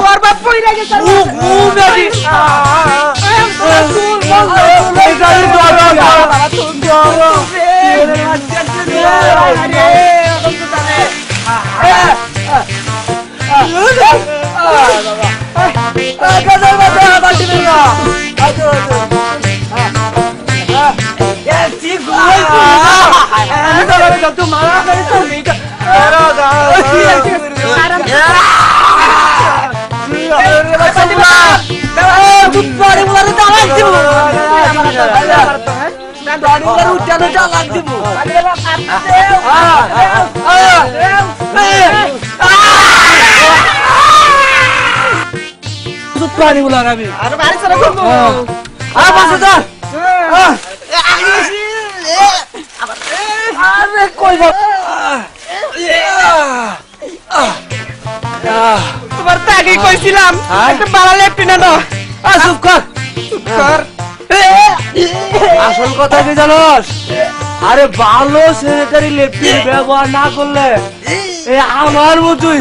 और बाप कोई नहीं कर पानी बुला रहा अभी अरे बारिश से रखो बस अरे कोई बात তোমার তো আগেই কইছিলাম একটা বাড়া লেপটি না দাও চুপ কর আসল কথা কি জানোস আরে ভালো সেনেটারি লেপটি ব্যবহার না করলে আমার মতোই